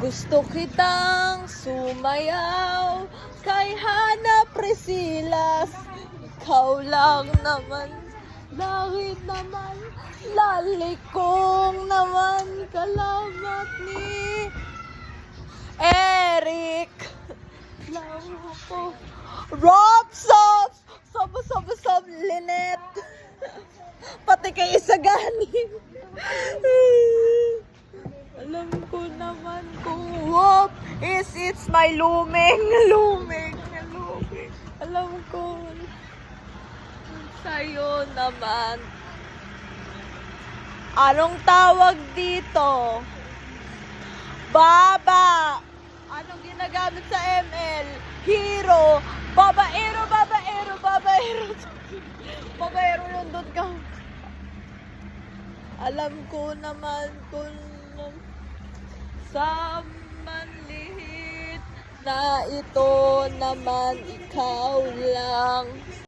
Gusto kitang sumayaw kay Hana Prisilas. Ikaw lang naman, bakit naman lalikong naman kalamat ni Eric. Lang ako Robsof! Sob, Lynette. Pati kay Isaganin. Alam ko naman kung whoop it's my lumeng. Alam ko sa'yo naman. Anong tawag dito? Baba. Anong ginagamit sa ML? Hero. Babaero. Babaero yung doon ka. Alam ko naman kung sa manlihit na ito naman ikaw lang.